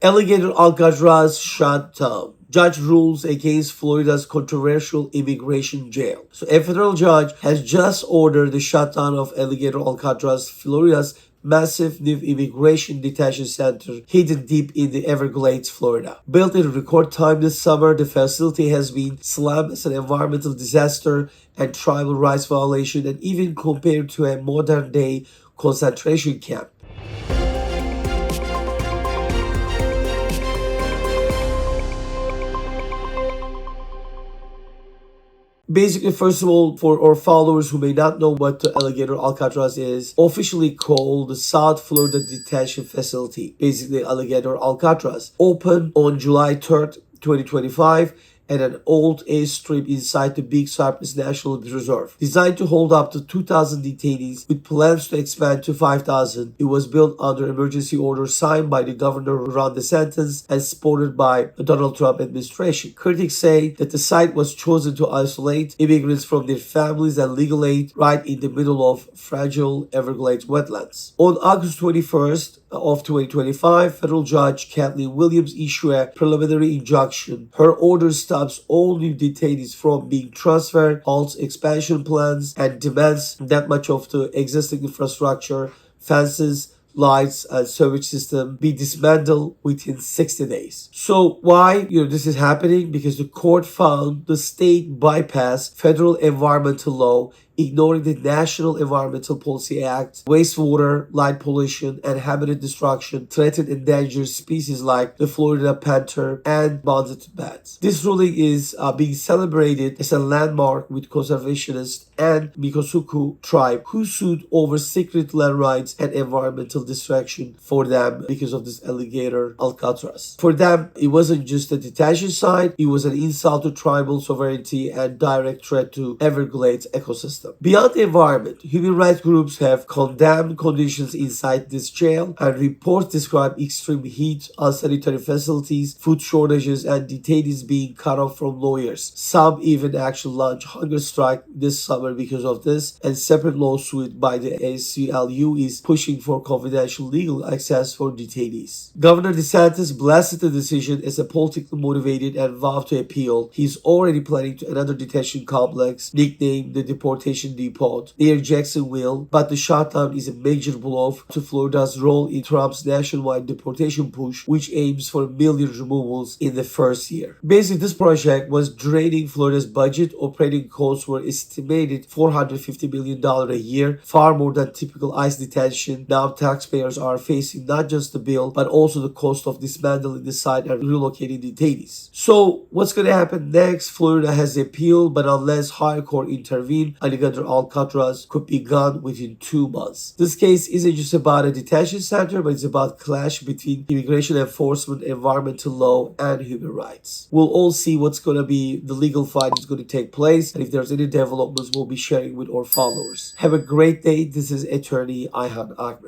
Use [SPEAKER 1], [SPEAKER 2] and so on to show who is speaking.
[SPEAKER 1] Alligator Alcatraz shutdown. Judge rules against Florida's controversial immigration jail. So a federal judge has just ordered the shutdown of Alligator Alcatraz, Florida's massive new immigration detention center hidden deep in the Everglades, Florida. Built in record time this summer, the facility has been slammed as an environmental disaster and tribal rights violation, and even compared to a modern-day concentration camp. Basically, first of all, for our followers who may not know what the Alligator Alcatraz is, officially called the South Florida Detention Facility, basically Alligator Alcatraz, opened on July 3rd, 2025, and an old airstrip inside the Big Cypress National Preserve. Designed to hold up to 2,000 detainees with plans to expand to 5,000, it was built under emergency order signed by the Governor Ron DeSantis and supported by the Donald Trump administration. Critics say that the site was chosen to isolate immigrants from their families and legal aid right in the middle of fragile Everglades wetlands. On August 21st, of 2025, federal judge Kathleen Williams issued a preliminary injunction. Her order stops all new detainees from being transferred, halts expansion plans, and demands that much of the existing infrastructure, fences, lights, and sewage system be dismantled within 60 days. So why this is happening? Because the court found the state bypassed federal environmental law, ignoring the National Environmental Policy Act. Wastewater, light pollution, and habitat destruction threaten endangered species like the Florida panther and mountain bats. This ruling is being celebrated as a landmark with conservationists and Mikosuku tribe who sued over secret land rights and environmental destruction for them because of this alligator Alcatraz. For them, it wasn't just a detention site, it was an insult to tribal sovereignty and direct threat to Everglades ecosystem. Beyond the environment, human rights groups have condemned conditions inside this jail, and reports describe extreme heat, unsanitary facilities, food shortages, and detainees being cut off from lawyers. Some even actually launched hunger strike this summer because of this, and separate lawsuit by the ACLU is pushing for confidential legal access for detainees. Governor DeSantis blasted the decision as a politically motivated and vowed to appeal. He's already planning to another detention complex nicknamed the Deportation Depot near Jacksonville, but the shutdown is a major blow to Florida's role in Trump's nationwide deportation push, which aims for a million removals in the first year. Basically, this project was draining Florida's budget. Operating costs were estimated $450 million a year, far more than typical ICE detention. Now taxpayers are facing not just the bill, but also the cost of dismantling the site and relocating detainees. So what's going to happen next? Florida has appealed, but unless higher court intervene, Alligator Alcatraz could be gone within 2 months. This case isn't just about a detention center, but it's about clash between immigration enforcement, environmental law, and human rights. We'll all see what's going to be the legal fight that's going to take place, and if there's any developments, we'll be sharing with our followers. Have a great day. This is attorney Ogmen.